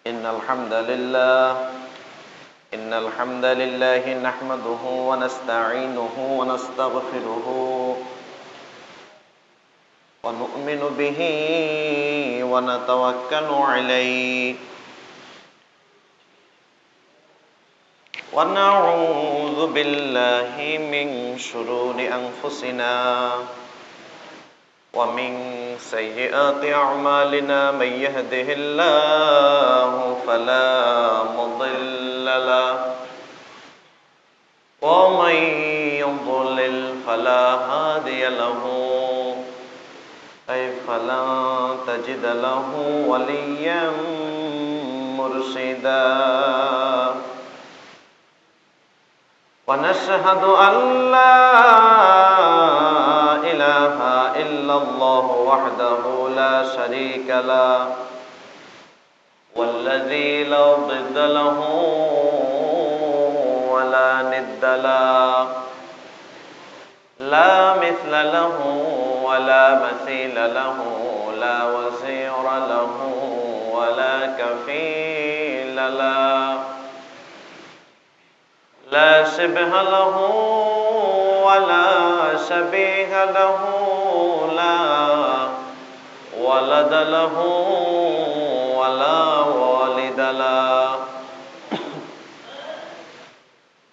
إن الحمد لله نحمده ونستعينه ونستغفره ونؤمن به ونتوكل عليه ونعوذ بالله من شرور أنفسنا ومن سيئات أعمالنا من يهده الله فلا مضل له ومن يضلل فلا هادي له فلا تجد له وليا مرشدا ونشهد أن لا إله إلا الله وحده لا شريك له والذي لا ضد له ولا ند له لا مثل له ولا مثيل له لا وزير له ولا كفيل له لا شبه له ولا شبيه له لا ولد له ولا والد له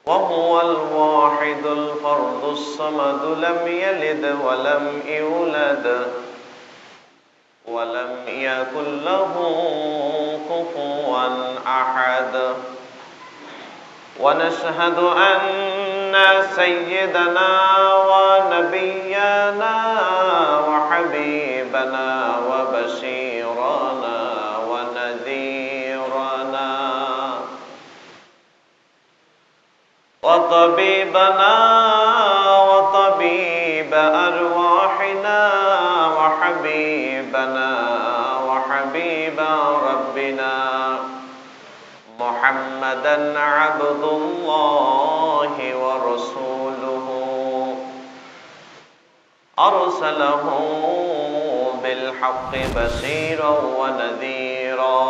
وهو الواحد الفرد الصمد لم يلد ولم يولد ولم يكن له كفوا أحد ونشهد أن سيدنا ونبينا وحبيبنا وبشيرنا ونذيرنا وطبيبنا وطبيب أرواحنا وحبيبنا وحبيب ربنا محمدًا عبد الله ورسوله أرسله بالحق بشيرا ونذيرا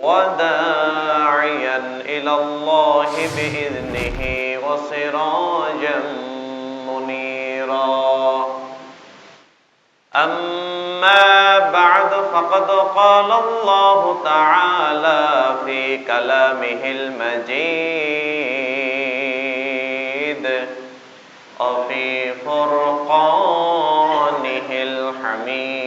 وداعيا إلى الله بإذنه وسراجا منيرا أما بعد فقد قال الله تعالى في كلامه المجيد وفي فرقانه الحميد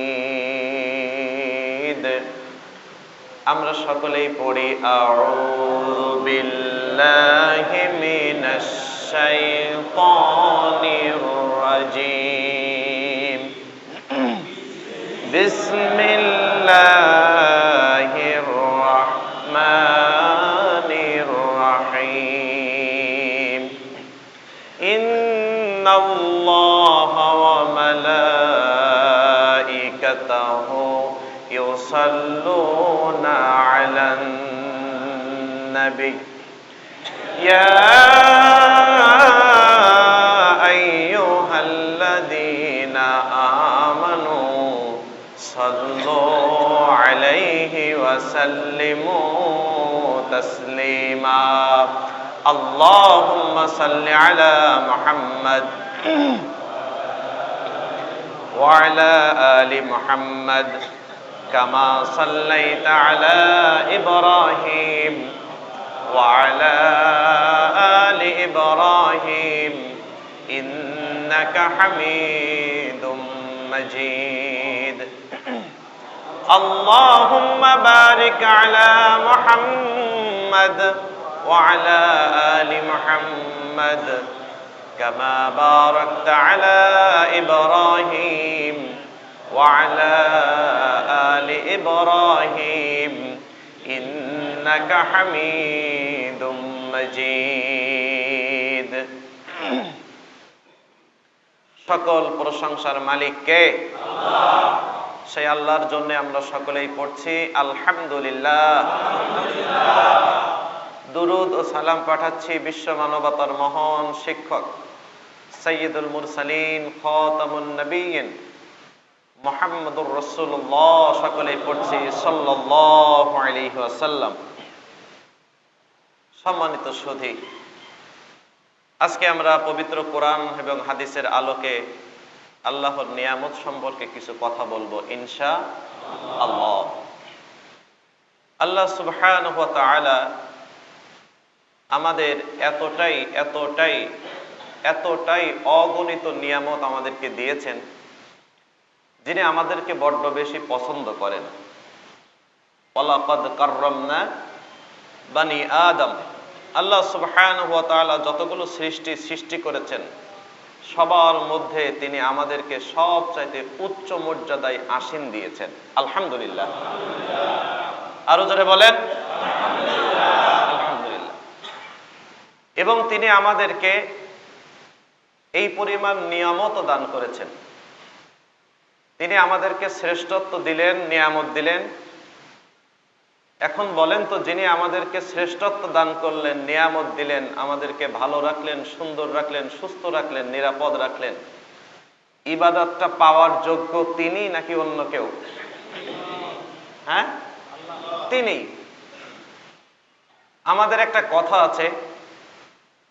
আমরা সকলেই পড়ি আউযু বিল্লাহি মিনাশ শাইতানির রাজীম বিসমিল্লাহির রাহমানির রহিম ইন্নাল্লাহা ওয়া মালাইকাতাহু ইউসাল্লুনা আলান নবী ইয়া আইয়ুহাল্লাযীনা আমানু صلوا عليه وسلموا تسليما اللهم صل على محمد وعلى آل محمد كما صليت على إبراهيم وعلى آل إبراهيم إنك حميد مجيد اللهم بارك على محمد وعلى آل محمد كما باركت على إبراهيم وعلى آل إبراهيم إنك حميد مجيد সকল প্রশংসার মালিক কে? আল্লাহ। সেই আল্লাহর জন্য আমরা সকলেই পড়ছি আলহামদুলিল্লাহ। দুরুদ ও সালাম পাঠাচ্ছি বিশ্ব মানবতার মহান শিক্ষক সাইয়্যিদুল মুরসালিন খাতামুন নবিয়্যিন মুহাম্মদুর রাসূলুল্লাহ সকলেই পড়ছি সাল্লাল্লাহু আলাইহি ওয়াসাল্লাম। সম্মানিত সুধী, আজকে আমরা পবিত্র কোরআন এবং হাদিসের আলোকে আল্লাহর নিয়ামত সম্পর্কে কিছু কথা বলবো ইনশাআল্লাহ। আল্লাহ সুবহানাহু ওয়া তাআলা আমাদের এতটাই অগণিত নিয়ামত আমাদেরকে দিয়েছেন, যিনি আমাদেরকে বড্ড বেশি পছন্দ করেন। ওয়ালাকাদ কাররামনা বানি আদম। আল্লাহ সুবহানাহু ওয়া তাআলা যতগুলো সৃষ্টি করেছেন, সবার মধ্যে তিনি আমাদেরকে সবচাইতে উচ্চ মর্যাদায় আসীন দিয়েছেন। আলহামদুলিল্লাহ। আরো জোরে বলেন আলহামদুলিল্লাহ। এবং তিনি আমাদেরকে এই পরিমাণ নিয়ামত দান করেছেন। তিনি আমাদেরকে শ্রেষ্ঠত্ব দিলেন, নিয়ামত দিলেন। এখন বলেন তো, যিনি আমাদেরকে শ্রেষ্ঠত্ব দান করলেন, নিয়ামত দিলেন, আমাদেরকে ভালো রাখলেন, সুন্দর রাখলেন, সুস্থ রাখলেন, নিরাপদ রাখলেন, ইবাদতটা পাওয়ার যোগ্য তিনি নাকি অন্য কেউ? হ্যাঁ, তিনি। আমাদের একটা কথা আছে,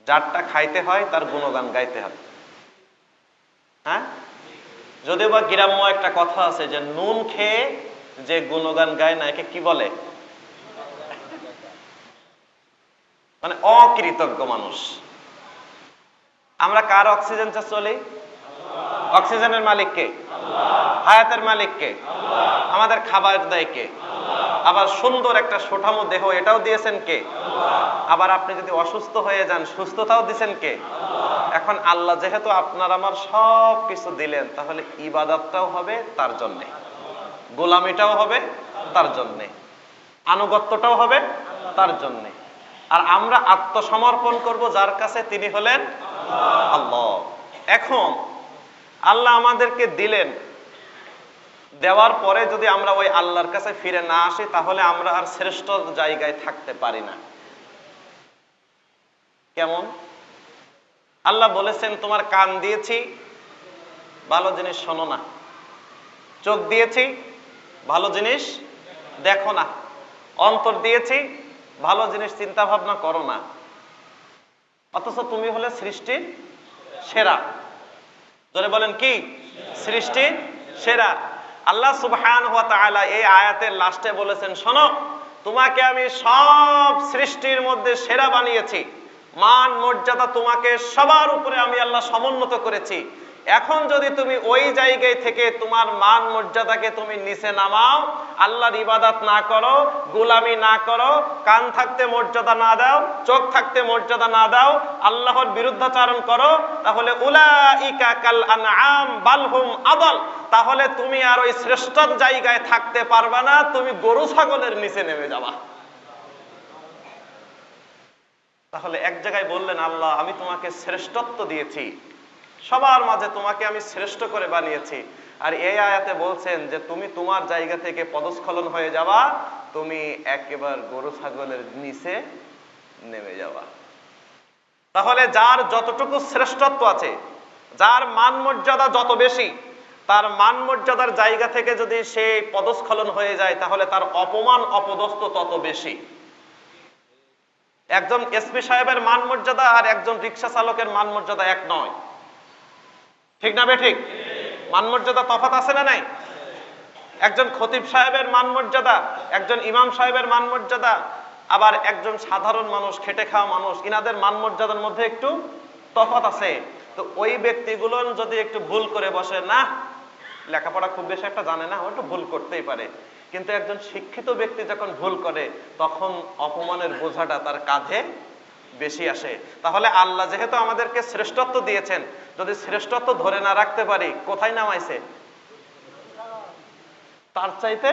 যারটা খাইতে হয় তার গুণগান গাইতে হবে। হ্যাঁ, যদিও বা গ্রাম্য একটা কথা আছে যে নুন খেয়ে যে গুণগান গায় না, একে কি বলে? মানে অকৃতজ্ঞ মানুষ। আমরা কার অক্সিজেনটা চলি? অক্সিজেনের মালিক কে? হায়াতের মালিক কে? আমাদের খাবার দেয় কে? আবার সুন্দর একটা সুঠামো দেহ, এটাও দিয়েছেন কে? আবার আপনি যদি অসুস্থ হয়ে যান, সুস্থতাও দিয়েছেন কে? এখন আল্লাহ যেহেতু আপনার আমার সব কিছু দিলেন, তাহলে ইবাদতটাও হবে তার জন্যে, গোলামিটাও হবে তার জন্যে, আনুগত্যটাও হবে তার জন্যে। আর আমরা আত্মসমর্পণ করব যার কাছে, তিনি হলেন আল্লাহ। এখন আল্লাহ আমাদেরকে দিলেন, দেওয়ার পরে যদি আমরা ওই আল্লাহর কাছে ফিরে না আসি, তাহলে আমরা আর শ্রেষ্ঠ জায়গায় থাকতে পারি না। কেমন? আল্লাহ বলেছেন, তোমার কান দিয়েছি, ভালো জিনিস শোনো না। চোখ দিয়েছি, ভালো জিনিস দেখো না। অন্তর দিয়েছি, ভালো জিনিস চিন্তা ভাবনা করো না। অথচ তুমি হলে সৃষ্টির সেরা। জোরে বলেন কি? সৃষ্টির সেরা। আল্লাহ সুবহানাহু ওয়া তাআলা এই আয়াতের লাস্টে বলেছেন, শোনো, তোমাকে আমি সব সৃষ্টির মধ্যে সেরা বানিয়েছি, মান মর্যাদা তোমাকে সবার উপরে আমি আল্লাহ সমুন্নত করেছি। এখন যদি তুমি ওই জায়গায় থেকে তোমার মান মর্যাদাকে তুমি নিচে নামাও, আল্লাহর ইবাদত না করো, গোলামি না করো, কান থাকতে মর্যাদা না দাও, চোখ থাকতে মর্যাদা না দাও, আল্লাহর বিরুদ্ধাচরণ করো, তাহলে উলাইকা কাল আনআম বাল হুম আদাল, তাহলে তুমি আর ওই শ্রেষ্ঠ জায়গায় থাকতে পারবে না, তুমি গরু ছাগলের নিচে নেমে যাবা। তাহলে এক জায়গায় বললেন, আল্লাহ আমি তোমাকে শ্রেষ্ঠত্ব দিয়েছি, সবার মাঝে তোমাকে আমি শ্রেষ্ঠ করে বানিয়েছি। আর এই আয়াতে বলছেন যে তুমি তোমার জায়গা থেকে পদস্খলন হয়ে যাবা, তুমি একেবারে গরু ছাগলের নিচে নেমে যাবা। তাহলে যার যতটুকু শ্রেষ্ঠত্ব আছে, যার মান মর্যাদা যত বেশি, তার মান মর্যাদার জায়গা থেকে যদি সে পদস্খলন হয়ে যায়, তাহলে তার অপমান অপদস্থ তত বেশি। একজন এসপি সাহেবের মান মর্যাদা আর একজন রিকশা চালকের মান মর্যাদা এক নয়। ঠিক না বেঠিক? মান মর্যাদা তফাৎ আছে না নাই? একজন খতিব সাহেবের মান মর্যাদা, একজন ইমাম সাহেবের মান মর্যাদা, আবার একজন সাধারণ মানুষ, খেটে খাওয়া মানুষ, ইনাদের মান মর্যাদার মধ্যে একটু তফাৎ আছে। তো ওই ব্যক্তিগুলো যদি একটু ভুল করে বসে, না লেখাপড়া খুব বেশি একটা জানে না, ও একটু ভুল করতেই পারে, কিন্তু একজন শিক্ষিত ব্যক্তি যখন ভুল করে, তখন অপমানের বোঝাটা তার কাঁধে বেশি আসে। তাহলে আল্লাহ যেহেতু আমাদেরকে শ্রেষ্ঠত্ব দিয়েছেন, যদি শ্রেষ্ঠত্ব ধরে না রাখতে পারি, কোথায় নামাইছে? তার চাইতে,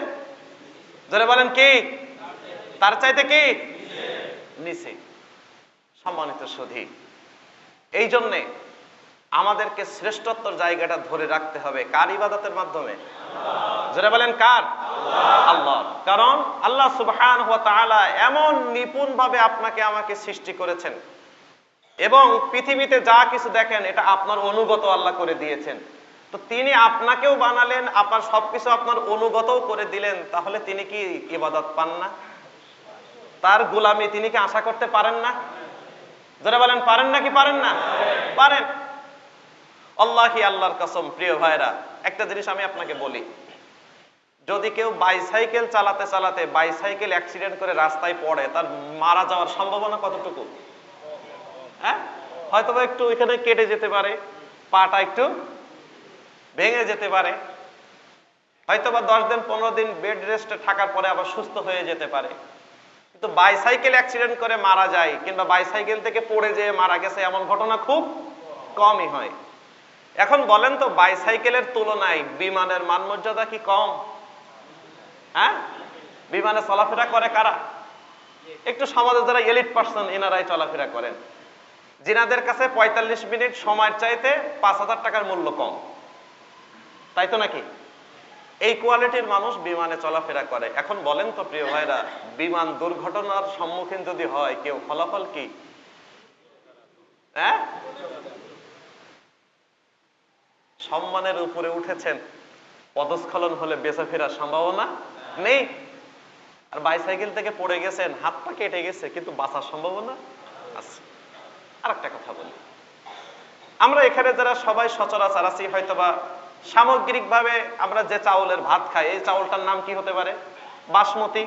ধরে বলেন কি? তার চাইতে কি? নিচে। সম্মানিত সুধী, এই জন্যে আমাদেরকে শ্রেষ্ঠত্বের জায়গাটা ধরে রাখতে হবে। কার ইবাদতের মাধ্যমে? যারা বলেন কার? আল্লাহ। কারণ আল্লাহ সুবহানাহু ওয়া তাআলা এমন নিপুণ ভাবে আপনাকে আমাকে সৃষ্টি করেছেন, এবং পৃথিবীতে যা কিছু দেখেন এটা আপনার অনুগত আল্লাহ করে দিয়েছেন। তো তিনি আপনাকেও বানালেন, আপনার সবকিছু আপনার অনুগতও করে দিলেন, তাহলে তিনি কি ইবাদত পান না? তার গোলামি তিনি কি আশা করতে পারেন না? যারা বলেন পারেন নাকি পারেন না? পারেন। আল্লাহি, আল্লাহর কসম প্রিয় ভাইরা, একটা জিনিস আমি আপনাকে বলি, যদি কেউ বাইসাইকেল চালাতে চালাতে বাইসাইকেল অ্যাক্সিডেন্ট করে রাস্তায় পড়ে, তার মারা যাওয়ার সম্ভাবনা কতটুকু? হ্যাঁ, হয়তো একটু এখানে কেটে যেতে পারে, পাটা একটু ভেঙে যেতে পারে, হয়তো বা 10 দিন 15 দিন বেড রেস্টে থাকার পরে আবার সুস্থ হয়ে যেতে পারে। কিন্তু বাইসাইকেল অ্যাক্সিডেন্ট করে মারা যায় কিংবা বাইসাইকেল থেকে পড়ে যেয়ে মারা গেছে এমন ঘটনা খুব কমই হয়। এখন বলেন তো, বাইসাইকেলের তুলনায় বিমানের মানমর্যাদা কি কম? হ্যাঁ, বিমানে চলাফেরা করে কারা? একটু সমাজে যারা এলিট পার্সন, এনারাই চলাফেরা করেন, যিনাদের কাছে 45 মিনিট সময়ের চাইতে 5,000 টাকার মূল্য কম, তাই তো নাকি? এই কোয়ালিটির মানুষ বিমানে চলাফেরা করে। এখন বলেন তো প্রিয় ভাইরা, বিমান দুর্ঘটনার সম্মুখীন যদি হয় কেউ, ফলাফল কি? হ্যাঁ, সম্মানের উপরে উঠেছেন, পদস্খলন হলে বেঁচে ফেরার সম্ভাবনা নেই। আর বাইসাইকেল থেকে পড়ে গেছেন, হাত পা কেটে গেছে, কিন্তু বাঁচার সম্ভাবনা আছে। আর একটা কথা বলি, আমরা এখানে যারা সবাই সচরাচর আছি, হয়তোবা সামগ্রিকভাবে আমরা যে চাউলের ভাত খাই, এই চাউলটার নাম কি হতে পারে? বাসমতি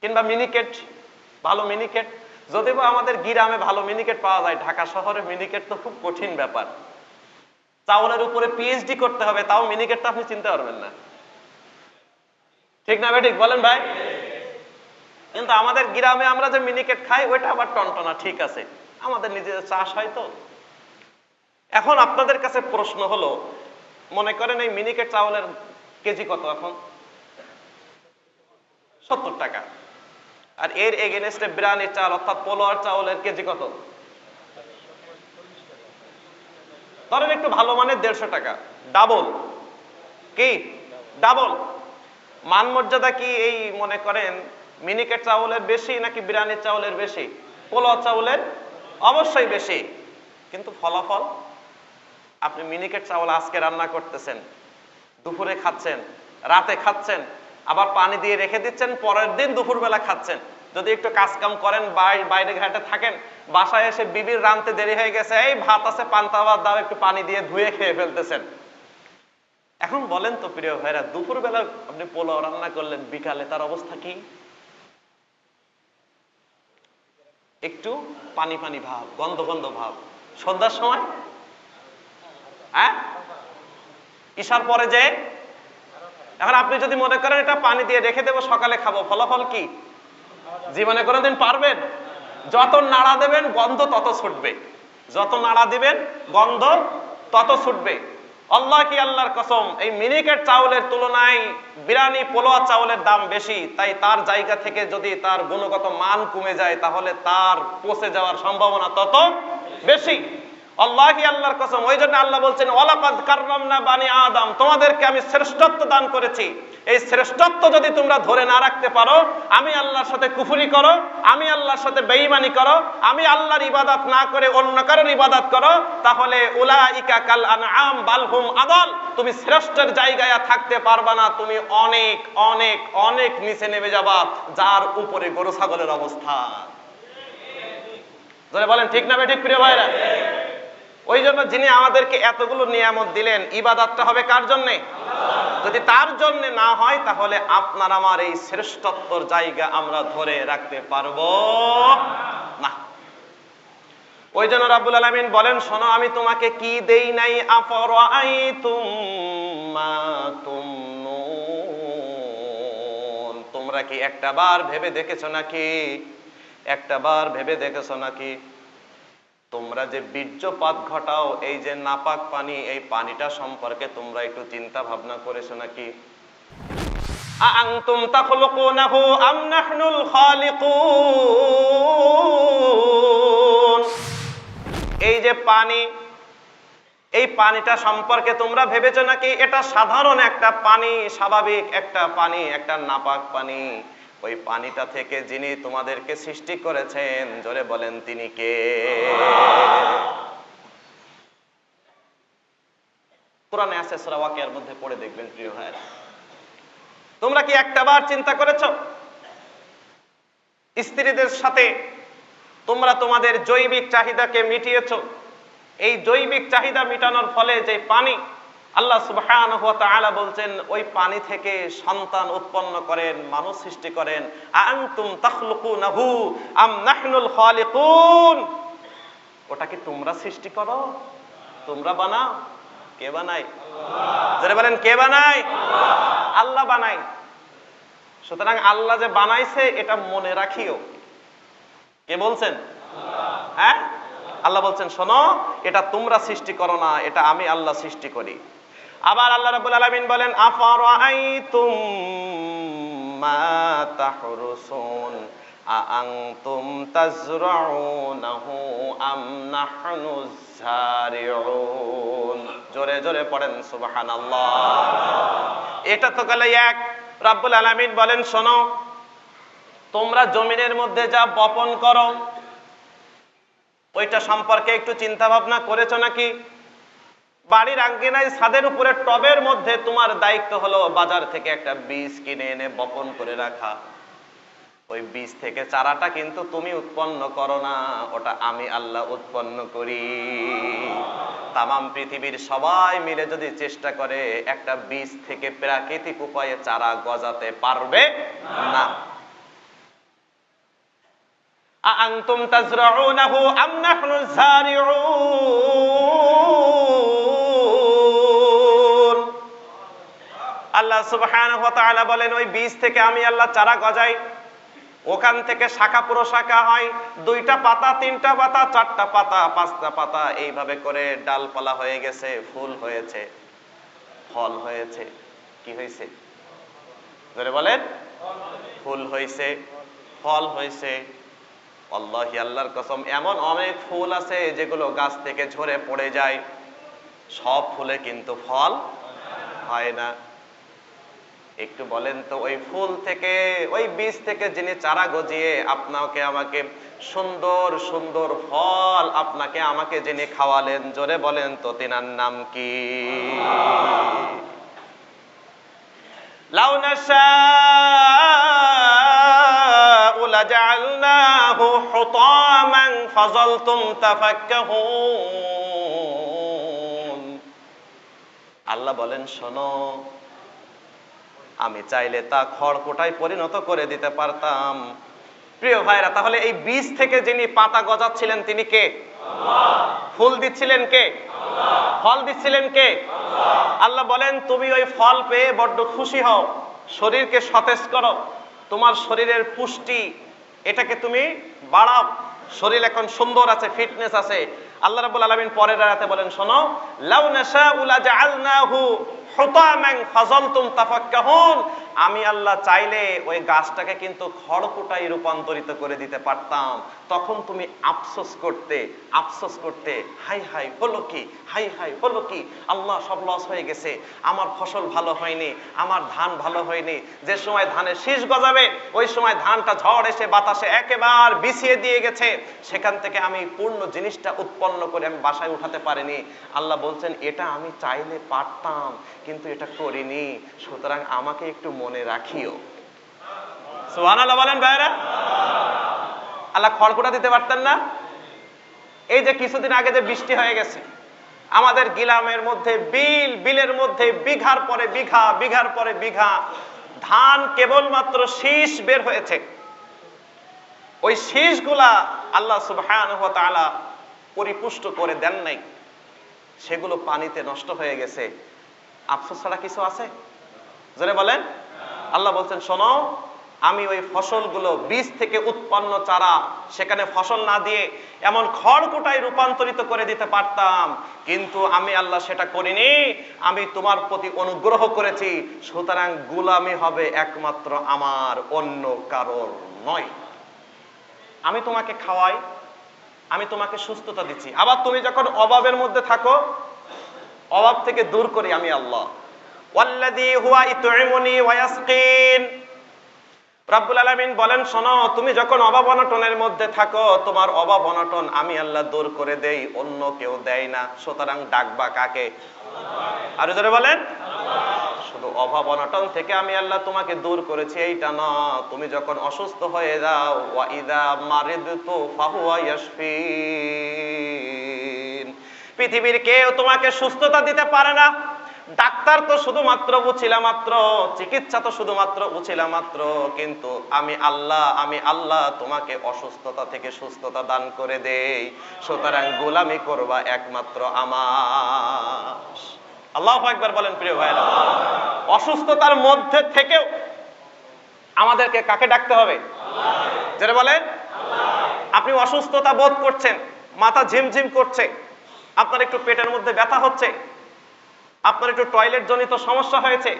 কিংবা মিনিকেট, ভালো মিনিকেট। যদিও আমাদের গ্রামে ভালো মিনিকেট পাওয়া যায়, ঢাকা শহরে মিনিকেট তো খুব কঠিন ব্যাপার। চাউলের উপরে পিএইচডি করতে হবে, তাও মিনিকেটটা আপনি চিনতে পারবেন না। ঠিক না বেঠিক বলেন ভাই? কিন্তু আমাদের গ্রামে আমরা যে মিনিকেট খাই ওইটা আবার টনটনা, ঠিক আছে, আমাদের নিজেদের চাষ হয় তো। এখন আপনাদের কাছে প্রশ্ন হলো, মনে করেন এই মিনিকেট চাউলের কেজি কত এখন? 70 টাকা। আর এর এগেনস্টে বিরিয়ানি চাল অর্থাৎ পোলোয়ার চাউলের কেজি কত? ধরেন একটু ভালো মানের 150 টাকা। ডাবল। কি ডাবল? মান মর্যাদা কি এই মনে করেন মিনিকেট চাউলের বেশি নাকি বিরিয়ানির চাউলের বেশি? পোলাও চাউলের অবশ্যই বেশি। কিন্তু ফলাফল, আপনি মিনিকেট চাউল আজকে রান্না করতেছেন, দুপুরে খাচ্ছেন, রাতে খাচ্ছেন, আবার পানি দিয়ে রেখে দিচ্ছেন, পরের দিন দুপুরবেলা খাচ্ছেন। যদি একটু কাজ কাম করেন, বাইরে ঘাটে থাকেন, বাসায় এসে বিবির রানতে দেরি হয়ে গেছে, এই ভাত আছে পান্তা ভাত দাও, একটু পানি দিয়ে ধুয়ে খেয়ে ফেলতেছেন। এখন বলেন তো প্রিয় ভাইরা, দুপুরবেলা আপনি পোলাও রান্না করলেন, বিকালে তার অবস্থা কি? একটু পানি পানি ভাব, গন্ধ গন্ধ ভাব। সন্ধ্যার সময়, হ্যাঁ, ঈশার পরে যে, এখন আপনি যদি মনে করেন এটা পানি দিয়ে রেখে দেবো, সকালে খাবো, ফলাফল কি? জীবনে কোনোদিন পারবেন? যত নাড়া দেবেন গন্ধ তত ছুটবে, যত নাড়া দিবেন গন্ধ তত ছুটবে। আল্লাহ কি, আল্লাহর কসম, এই মিনিকেট চাউলের তুলনায় বিরিয়ানি পোলোয়া চাউলের দাম বেশি, তাই তার জায়গা থেকে যদি তার গুণগত মান কমে যায়, তাহলে তার পচে যাওয়ার সম্ভাবনা তত বেশি। আল্লাহ কি, আল্লাহর কসম, ওই জন্য আল্লাহ বলছেন, ওয়ালাকাদ কাররামনা বানি আদম, তোমাদেরকে আমি শ্রেষ্ঠত্ব দান করেছি। এই শ্রেষ্ঠত্ব যদি তোমরা ধরে না রাখতে পারো, আমি আল্লাহর সাথে কুফরি করো, আমি আল্লাহর সাথে বেঈমানি করো, আমি আল্লাহর ইবাদত না করে অন্য কারোর ইবাদত করো, তাহলে উলাইকা কাল আনআম বাল হুম আদাল, তুমি শ্রেষ্ঠের জায়গায় থাকতে পারবা না, তুমি অনেক অনেক অনেক নিচে নেমে যাবা, যার উপরে গরু ছাগলের অবস্থা। যারা বলেন ঠিক না ঠিক প্রিয় ভাইরা? ওই জন্য যিনি আমাদেরকে এতগুলো নিয়ামত দিলেন, ইবাদতটা হবে কার জন্যে? যদি তার জন্য না হয়, তাহলে আপনার আমার এই শ্রেষ্ঠত্বর জায়গা আমরা ধরে রাখতে পারবো না। ওই জন্য রাব্বুল আলামিন বলেন, শোনো আমি তোমাকে কি দেই নাই, আফরাআইতুম মা তুমনুন, তোমরা কি একটাবার ভেবে দেখেছো নাকি? একটাবার ভেবে দেখেছো নাকি তোমরা যে বীর্যপাত ঘটাও, এই যে নাপাক পানি, এই পানিটা সম্পর্কে তোমরা একটু চিন্তা ভাবনা করেছো নাকি? আআনতুম তাখলুকুনাহু আম নাহনুল খালিকুন, এই যে পানি, এই পানিটা সম্পর্কে তোমরা ভেবেছো নাকি এটা সাধারণ একটা পানি, স্বাভাবিক একটা পানি, একটা নাপাক পানি? ওই পানিটা থেকে যিনি তোমাদেরকে সৃষ্টি করেছেন, জোরে বলেন তিনি কে? কোরআনে আছে, সূরা ওয়াকিয়ার মধ্যে পড়ে দেখবেন প্রিয় ভাইরা। তোমরা কি একটাবার চিন্তা করেছো স্ত্রীদের সাথে তোমরা তোমাদের জৈবিক চাহিদাকে মিটিয়েছো। এই জৈবিক চাহিদা মেটানোর ফলে যে পানি, আল্লাহ সুবহানাহু ওয়া তাআলা বলছেন ওই পানি থেকে সন্তান উৎপন্ন করেন, মানুষ সৃষ্টি করেন। আনতুম তাখলুকুনাহু আম নাহনুল খালিকুন, ওটা কি তোমরা সৃষ্টি করো, তোমরা বানাও? কে বানায়? আল্লাহ। যারা বলেন কে বানায়? আল্লাহ। আল্লাহ বানায়। সুতরাং আল্লাহ যে বানাইছে এটা মনে রাখিও। কে বলছেন? আল্লাহ। হ্যাঁ, আল্লাহ বলছেন শোনো, এটা তোমরা সৃষ্টি করো না, এটা আমি আল্লাহ সৃষ্টি করি। আবার আল্লাহ রাব্বুল আলামিন বলেন আফারাআইতুম মা তাহরুসুন আআনতুম তাজরাউনাহু আম নাহনুজ জারিউন। জোরে জোরে পড়েন সুবহানাল্লাহ। এটা তো গেল এক। রাব্বুল আলামিন বলেন শোনো, তোমরা জমিনের মধ্যে যা বপন করো ওইটা সম্পর্কে একটু চিন্তা ভাবনা করেছো নাকি? বাড়ির আঙ্গিনায় ছাদের উপরে টবের মধ্যে তোমার দায়িত্ব হলো বাজার থেকে একটা বীজ কিনে এনে বপন করে রাখা। ওই বীজ থেকে চারাটা কিন্তু তুমি উৎপন্ন করো না, ওটা আমি আল্লাহ উৎপন্ন করি। তামাম পৃথিবীর সবাই মিলে যদি চেষ্টা করে একটা বীজ থেকে প্রাকৃতিক উপায়ে চারা গজাতে পারবে না। আআনতুম তাজরাউনাহু আম নাহনুজ জারিউন। আল্লাহ সুবহানাহু ওয়া তাআলা বলেন ওই বীজ থেকে আমি আল্লাহ চারা গজাই, ওখান থেকে শাখা প্রশাখা হয়, 2টা পাতা, 3টা পাতা, 4টা পাতা, 5টা পাতা, এইভাবে করে ডালপালা হয়ে গেছে, ফুল হয়েছে, ফল হয়েছে। কি হয়েছে? জোরে বলেন। ফুল হয়েছে, ফল হয়েছে। আল্লাহি, আল্লাহর কসম, এমন অনেক ফুল আছে যেগুলো গাছ থেকে ঝরে পড়ে যায়, সব ফুলে কিন্তু ফল হয় না। একটু বলেন তো, ওই ফুল থেকে, ওই বীজ থেকে যিনি চারা গজিয়ে আপনাকে আমাকে সুন্দর সুন্দর ফল আপনাকে আমাকে যিনি খাওয়ালেন, জোরে বলেন তো তিনার নাম কি? লাউ নাশাউ লাজআলনাহু হুতামান ফাযালতুম তাফাক্কাহুন। আল্লাহ বলেন শোনো, আমি চাইলে তা খড়কুটায় পরিণত করে দিতে পারতাম। প্রিয় ভাইরা, তাহলে এই বীজ থেকে যিনি পাতা গজাচ্ছিলেন তিনি কে? আল্লাহ। ফুল দিচ্ছিলেন কে? আল্লাহ। ফল দিচ্ছিলেন কে? আল্লাহ। আল্লাহ বলেন তুমি ওই ফল পেয়ে বড্ড খুশি হও, শরীরকে সতেজ করো, তোমার শরীরের পুষ্টি এটাকে তুমি বাড়াও, শরীর এখন সুন্দর আছে, ফিটনেস আছে। আল্লাহ রাব্বুল আলামিন পরের আয়াতে বলেন শোনো, লাউ নাশাউ লাজআলনাহু হুতামান ফাযালতুম তাফাক্কাহুন। আমি আল্লাহ চাইলে ওই গাছটাকে কিন্তু খড়কুটায় রূপান্তরিত করে দিতে পারতাম, তখন তুমি আফসোস করতে, আফসোস করতে, হাই হাই হলো কি, হাই হাই হলো কি, আল্লাহ সব লস হয়ে গেছে, আমার ফসল ভালো হয়নি, আমার ধান ভালো হয়নি। যে সময় ধানের শীষ গজাবে ওই সময় ধানটা ঝড় এসে বাতাসে একেবারে বিছিয়ে দিয়ে গেছে, সেখান থেকে আমি পূর্ণ জিনিসটা উৎপন্ন করে আমি বাসায় উঠাতে পারিনি। আল্লাহ বলছেন এটা আমি চাইলে পারতাম, কিন্তু এটা করিনি, সুতরাং আমাকে একটু মনে রাখিও। সুবহানাল্লাহ বলেন ভাইরা। আল্লাহ খড়কুটা দিতে পারতেন না? এই যে কিছুদিন আগে যে বৃষ্টি হয়ে গেছে, আমাদের গিলামের মধ্যে বিল, বিলের মধ্যে বিঘার পরে বিঘা, বিঘার পরে বিঘা ধান কেবলমাত্র শীষ বের হয়েছে। ওই শীষগুলা আল্লাহ সুবহানাহু ওয়া তাআলা পরিপুষ্ট করে দেন নাই, সেগুলো পানিতে নষ্ট হয়ে গেছে। আফসোস ছাড়া কিছু আছে? জোরে বলেন। আল্লাহ বলছেন শোনো, আমি ওই ফসলগুলো বীজ থেকে উৎপন্ন চারা সেখানে ফসল না দিয়ে এমন খড়কুটায় রূপান্তরিত করে দিতে পারতাম, কিন্তু আমি আল্লাহ সেটা করিনি। আমি তোমার প্রতি অনুগ্রহ করেছি, সুতরাং গোলামি হবে একমাত্র আমার, অন্য কারোর নয়। আমি তোমাকে খাওয়াই, আমি তোমাকে সুস্থতা দিচ্ছি, আবার তুমি যখন অভাবের মধ্যে থাকো অভাব থেকে দূর করি আমি আল্লাহ। ওয়াল্লাযী হুয়া ইত'ইমুনি ওয়া ইয়াসকিন। রব্বুল আলামিন বলেন শোনো, তুমি যখন অভাব অনটনের মধ্যে থাকো তোমার অভাব অনটন আমি আল্লাহ দূর করে দেই, অন্য কেউ দেয় না। সুতরাং ডাকবা কাকে? আরো জোরে বলেন। শুধু অভাব অনটন থেকে আমি আল্লাহ তোমাকে দূর করেছি এইটা না, তুমি যখন অসুস্থ হয়ে যাও, ওয়া ইযা মারিদতু ফাহুয়া ইয়াশফিন, পৃথিবীর কেউ তোমাকে সুস্থতা দিতে পারে না। ডাক্তার তো শুধুমাত্র উছিলা মাত্র, চিকিৎসা তো শুধুমাত্র উছিলা মাত্র, কিন্তু আমি আল্লাহ তোমাকে অসুস্থতা থেকে সুস্থতা দান করে দেই। সুতরাং গোলামি করবা একমাত্র আমার। আল্লাহু আকবার বলেন প্রিয় ভাইরা। অসুস্থতার মধ্যে থেকেও আমাদেরকে কাকে ডাকতে হবে? যারা বলেন আপনি অসুস্থতা বোধ করছেন, মাথা ঝিমঝিম করছে, আপনার একটু পেটের মধ্যে ব্যথা হচ্ছে, আপনার একটু টয়লেট জনিত সমস্যা হয়েছে,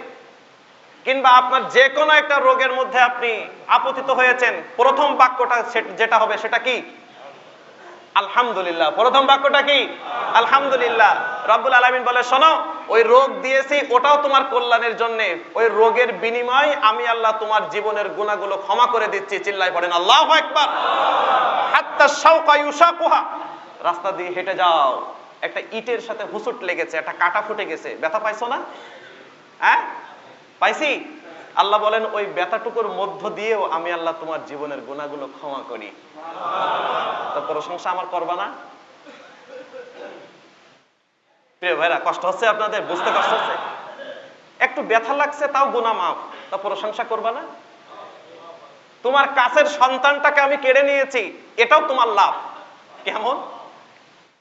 কিংবা আপনার যে কোনো একটা রোগের মধ্যে আপনি আপতিত হয়েছেন, প্রথম বাক্যটা যেটা হবে সেটা কি? আলহামদুলিল্লাহ। প্রথম বাক্যটা কি? আলহামদুলিল্লাহ। রব্বুল আলামিন বলে, শোনো, ওই রোগ দিয়েছি ওটাও তোমার কল্যাণের জন্য, ওই রোগের বিনিময়ে আমি আল্লাহ তোমার জীবনের গুনাহগুলো ক্ষমা করে দিচ্ছি। চিল্লায় পড়েন আল্লাহু আকবার। হাত্তা শাওকা ইউশাকুহা, রাস্তা দিয়ে হেঁটে যাও, একটা ইটের সাথে হুসুট লেগেছে, একটা কাটা ফুটে গেছে, ব্যথা পাইছো না? হ্যাঁ পাইছি। আল্লাহ বলেন ওই ব্যথাটুকুর মধ্য দিয়েও আমি আল্লাহ তোমার জীবনের গুনাহগুলো ক্ষমা করি। তো প্রশংসা আমার করবা না? প্রিয় ভাইরা, কষ্ট হচ্ছে আপনাদের? বুঝতে কষ্ট হচ্ছে? একটু ব্যথা লাগছে তাও গুনাহ মাফ, তা প্রশংসা করবা না? তোমার কাছের সন্তানটাকে আমি কেড়ে নিয়েছি, এটাও তোমার লাভ। কেমন?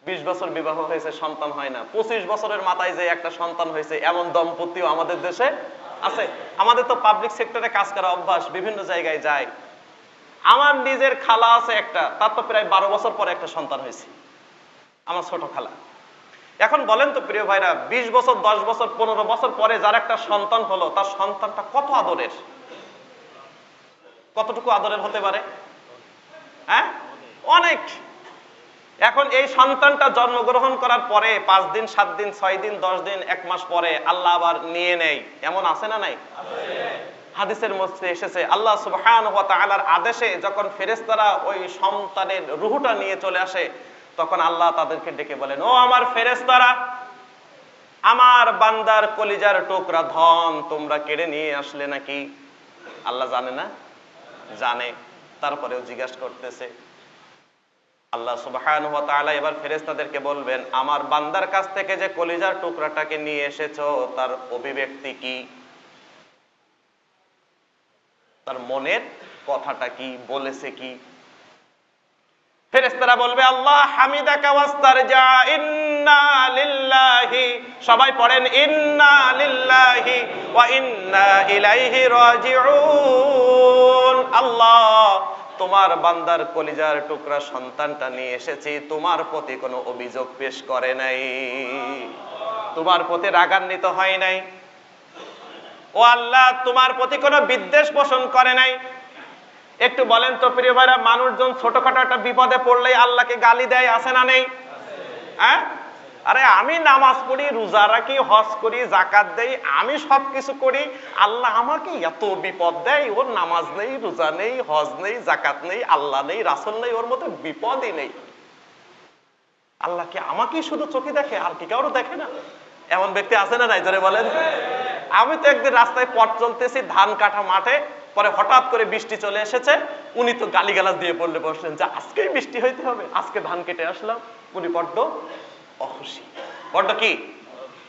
20 বছর বিবাহ হয়েছে, সন্তান হয় না, 25 বছরের মাথায় যে একটা সন্তান হয়েছে, এমন দম্পতিও আমাদের দেশে আছে। আমাদের তো পাবলিক সেক্টরে কাজ করা অভ্যাস, বিভিন্ন জায়গায় যায়। আমার নিজের খালা আছে একটা, তার তো প্রায় 12 বছর পরে একটা সন্তান হয়েছে, আমার ছোট খালা। এখন বলেন তো প্রিয় ভাইরা, 20 বছর, 10 বছর, 15 বছর পরে যার একটা সন্তান হলো, তার সন্তানটা কত আদরের, কতটুকু আদরের হতে পারে? হ্যাঁ, অনেক। এখন এই সন্তানটা জন্মগ্রহণ করার পরে 5 দিন, 7 দিন, 6 দিন, 10 দিন, 1 মাস পরে আল্লাহ আবার নিয়ে নেয়, এমন আছে না নাই? হাদিসের মধ্যে এসেছে, আল্লাহ সুবহানাহু ওয়া তাআলার আদেশে যখন ফেরেশতারা ওই সন্তানের রূহটা নিয়ে চলে আসে, তখন আল্লাহ তাদেরকে ডেকে বলেন, ও আমার ফেরেশতারা, আমার বান্দার কলিজার টুকরা ধন তোমরা কেড়ে নিয়ে আসলে নাকি? আল্লাহ জানে না? জানে, তারপরেও জিজ্ঞাসা করতেছে। আল্লাহ সুবহানাহু ওয়া তাআলা এবার ফেরেশতাদেরকে বলবেন, আমার বান্দার কাছ থেকে যে কলিজার টুকরাটাকে নিয়ে এসেছো, তার অভিব্যক্তি কি? তার মনের কথাটা কি, বলেছে কি? ফেরেশতারা বলবে, আল্লাহ হামিদাকা ওয়াস্তারজা, ইন্না লিল্লাহি, সবাই পড়েন ইন্না লিল্লাহি ওয়া ইন্না ইলাইহি রাজিউন। আল্লাহ, তোমার বান্দার কলিজার টুকরা সন্তানটা নিয়ে এসেছি, তোমার প্রতি কোনো অভিযোগ পেশ করে নাই, তোমার প্রতি রাগান্বিত হয় নাই, ও আল্লাহ তোমার প্রতি কোনো বিদ্বেষ পোষণ করে নাই। একটু বলেন তো প্রিয় ভাইরা, মানুষজন ছোটখাটো একটা বিপদে পড়লেই আল্লাহকে গালি দেয়, আছে না নেই? হ্যাঁ, আরে আমি নামাজ পড়ি, রোজা রাখি, হজ করি, যাকাত দেই, আমি সবকিছু করি, আল্লাহ আমাকে এত বিপদ দেয়, ওর নামাজ নেই, রোজা নেই, হজ নেই, যাকাত নেই, আল্লাহ নেই, রাসূল নেই, ওর মধ্যে বিপদই নেই। আল্লাহ কি আমাকেই শুধু চোখে দেখে, আর কি কারো দেখে না? এমন ব্যক্তি আছে না নাই? জোরে বলেন। আমি তো একদিন রাস্তায় পথ চলতেছি, ধান কাটা মাঠে, পরে হঠাৎ করে বৃষ্টি চলে এসেছে, উনি তো গালিগালাজ দিয়ে পড়লে বসলেন যে আজকেই বৃষ্টি হইতে হবে, আজকে ধান কেটে আসলাম। উনি বড্ড অখুশি, বড্ড কি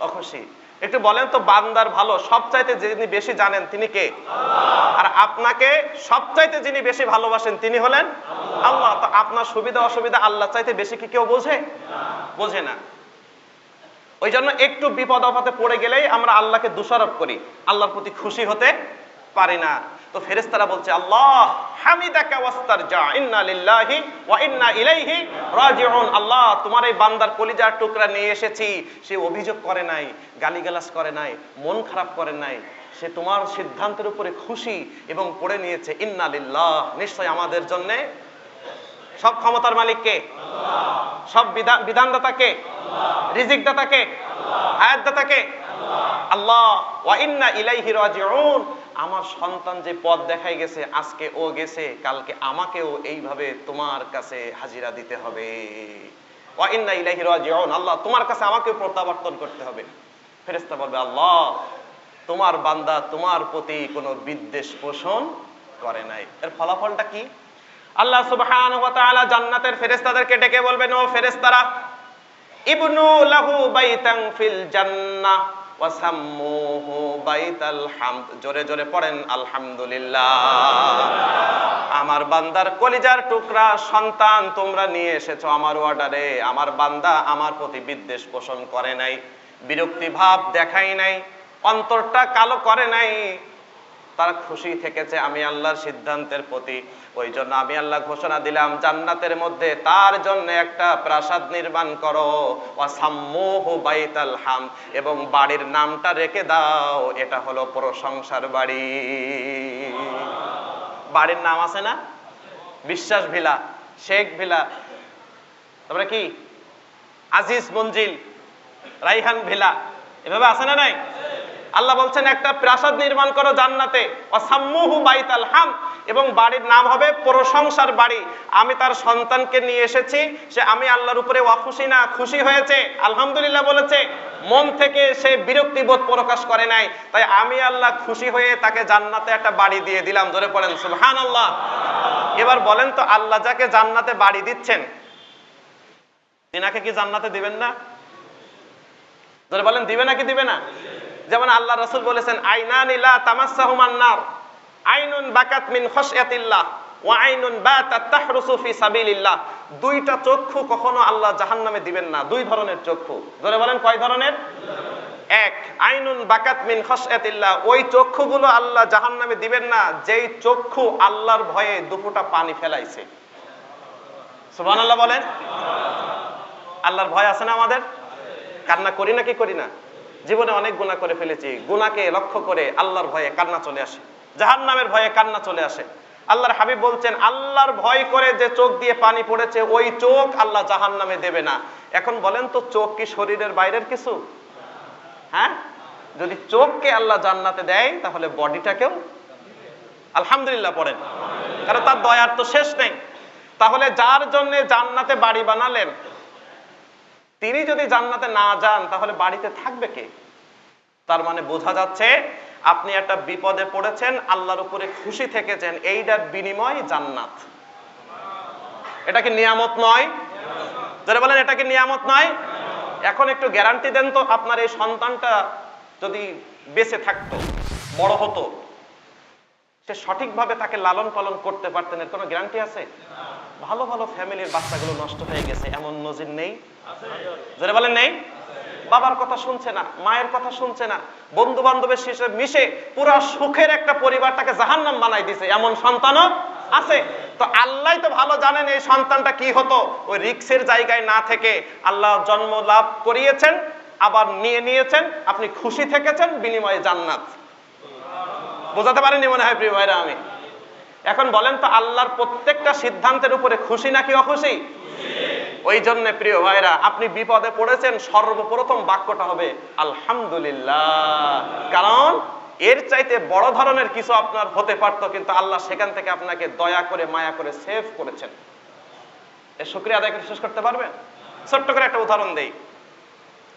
অখুশি। একটু বলেন তো, বান্দার ভালো সবচাইতে যিনি বেশি জানেন তিনি কে? আল্লাহ। আর আপনাকে সবচাইতে যিনি বেশি ভালোবাসেন তিনি হলেন আল্লাহ। তো আপনার সুবিধা অসুবিধা আল্লাহ চাইতে বেশি কি কেউ বোঝে? বোঝে না। ওই জন্য একটু বিপদ আপদে পড়ে গেলেই আমরা আল্লাহকে দোষারোপ করি, আল্লাহর প্রতি খুশি হতে পারি না। তো ফেরেশতারা বলছে, আল্লাহ হামিদাকা ওয়াস্তারজা, ইন্না লিল্লাহি ওয়া ইন্না ইলাইহি রাজিউন। আল্লাহ, তোমার এই বান্দার কলিজার টুকরা নিয়ে এসেছি, সে অভিযোগ করে নাই, গালিগালাজ করে নাই, মন খারাপ করে নাই, সে তোমার সিদ্ধান্তের উপরে খুশি এবং পড়ে নিয়েছে ইন্না লিল্লাহ, নিশ্চয় আমাদের জন্য সব ক্ষমতার মালিক কে? আল্লাহ। সব বিধানদাতা কে? আল্লাহ। রিজিক দাতা কে? আল্লাহ। হায়াত দাতা কে? আল্লাহ। আল্লাহ। ওয়া ইন্না ইলাইহি রাজিউন। আমার সন্তান যে পথ দেখাই গেছে, আজকে ও গেছে, কালকে আমাকেও এইভাবে তোমার কাছে হাজিরা দিতে হবে। ওয়া ইন্না ইলাইহি রাজিউন। আল্লাহ, তোমার কাছে আমাকেও প্রত্যাবর্তন করতে হবে। ফেরেশতা বলবে, আল্লাহ তোমার বান্দা তোমার প্রতি কোনো বিদ্বেষ পোষণ করে নাই। এর ফলাফলটা কি? আল্লাহ সুবহানাহু ওয়া তাআলা জান্নাতের ফেরেশতাদেরকে ডেকে বলবেন, ও ফেরেশতারা, ইবনু লাহু বাইতান ফিল জান্নাহ ওয়া সাম্মুহু বাইতাল হামদ। জোরে জোরে পড়েন আলহামদুলিল্লাহ। আমার বান্দার কলিজার টুকরা সন্তান তোমরা নিয়ে এসেছো আমার অর্ডারে। আমার বান্দা আমার প্রতি বিদ্বেষ পোষণ করে নাই, বিরক্তি ভাব দেখাই নাই, অন্তরটা কালো করে নাই, তারা খুশি থেকেছে আমি আল্লাহর সিদ্ধান্তের প্রতি। ওই জন্য আমি আল্লাহ ঘোষণা দিলাম জান্নাতের মধ্যে তার জন্য একটা প্রাসাদ নির্মাণ করো, ওয়াসাম্মুহু বাইতাল হাম, এবং বাড়ির নামটা রেখে দাও এটা হলো প্রশংসার বাড়ি। বাড়ির নাম আছে না? বিশ্বাস ভিলা, শেখ ভিলা, তারপরে কি আজিজ মঞ্জিল, রাইহান ভিলা, এভাবে আছে না নাই? আল্লাহ বলছেন একটা প্রাসাদ নির্মাণ করো জান্নাতে, ওয়াসাম্মুহু বাইতাল হাম, এবং বাড়ির নাম হবে প্রশংসার বাড়ি। আমি তার সন্তানকে নিয়ে এসেছি, সে আমি আল্লাহর উপরে অখুশি না, খুশি হয়েছে, আলহামদুলিল্লাহ বলেছে, মন থেকে সে বিরক্তি বোধ প্রকাশ করে নাই। তাই আমি আল্লাহ খুশি হয়ে তাকে জান্নাতে একটা বাড়ি দিয়ে দিলাম। জোরে পড়েন সুবহানাল্লাহ। এবার বলেন তো, আল্লাহ যাকে জান্নাতে বাড়ি দিচ্ছেন তিনাকে কি জান্নাতে দিবেন না? জোরে বলেন, দিবে নাকি দিবে না? যেমন আল্লাহ রাসূল বলেছেন, আইনানি লা তামাসসাহুমান নার, আইনুন বাকাত মিন খাশিয়াতিল্লাহ ওয়া আইনুন বাতাত তাহরুসু ফি সাবিলিল্লাহ। দুইটা চক্ষু কখনো আল্লাহ জাহান্নামে দিবেন না। দুই ধরনের চক্ষু। জোরে বলেন কয় ধরনের? এক, আইনুন বাকাত মিন খাশিয়াতিল্লাহ, ওই চক্ষুগুলো আল্লাহ জাহান্নামে দিবেন না যেই চক্ষু আল্লাহর ভয়ে দুফোঁটা পানি ফেলাইছে। সুবহানাল্লাহ বলেন। আল্লাহর ভয় আছে না আমাদের? কান্না করি নাকি করি না? জীবনে অনেক গুনাহ করে ফেলেছি, গুনাহকে লক্ষ্য করে আল্লাহর ভয়ে কান্না চলে আসে, জাহান্নামের ভয়ে কান্না চলে আসে। আল্লাহর হাবিব বলছেন, আল্লাহর ভয় করে যে চোখ দিয়ে পানি পড়েছে ওই চোখ আল্লাহ জাহান্নামে দেবে না। এখন বলেন তো, চোখ কি শরীরের বাইরের কিছু? হ্যাঁ, যদি চোখকে আল্লাহ জান্নাতে দেয় তাহলে বডিটাকেও আলহামদুলিল্লাহ পড়েন, কারণ তার দয়ার তো শেষ নেই। তাহলে যার জন্য জান্নাতে বাড়ি বানালেন তিনি যদি জান্নাতে না যান তাহলে বাড়িতে থাকবে কে? তার মানে বোঝা যাচ্ছে আপনি একটা বিপদে পড়েছেন, আল্লাহর উপরে খুশি থেকেছেন, এইটার বিনিময় জান্নাত। এটা কি নিয়ামত নয়? যারা বলেন এটা কি নিয়ামত নয়? এখন একটু গ্যারান্টি দেন তো, আপনার এই সন্তানটা যদি বেঁচে থাকতো, বড় হতো, সে সঠিকভাবে তাকে লালন পালন করতে পারতেন, এর কোনো গ্যারান্টি আছে? ভালো ভালো ফ্যামিলির বাচ্চাগুলো নষ্ট হয়ে গেছে, এমন নজির নেই? যারা বলেন নেই? বাবার কথা শুনছে না, মায়ের কথা শুনছে না, বন্ধু বান্ধবের সাথে মিশে পুরো সুখের একটা পরিবারটাকে জাহান্নাম বানাই দিয়েছে, এমন সন্তানও আছে। তো আল্লাহ তো ভালো জানেন এই সন্তানটা কি হতো। ওই রিক্সের জায়গায় না থেকে আল্লাহ জন্ম লাভ করিয়েছেন, আবার নিয়ে নিয়েছেন, আপনি খুশি থেকেছেন, বিনিময়ে জান্নাত। বোঝাতে পারেনি মনে হয় প্রিয় ভাইরা আমি? এখন বলেন তো, আল্লাহর প্রত্যেকটা সিদ্ধান্তের উপরে খুশি নাকি অখুশি? ওই জন্য প্রিয় ভাইরা, আপনি বিপদে পড়েছেন, সর্বপ্রথম বাক্যটা হবে আলহামদুলিল্লাহ। কারণ এর চাইতে বড় ধরনের কিছু আপনার হতে পারতো, কিন্তু আল্লাহ সেখান থেকে আপনাকে দয়া করে মায়া করে সেভ করেছেন। এর শুকরিয়া আদায় করে শেষ করতে পারবেন? ছোট্ট করে একটা উদাহরণ দেই।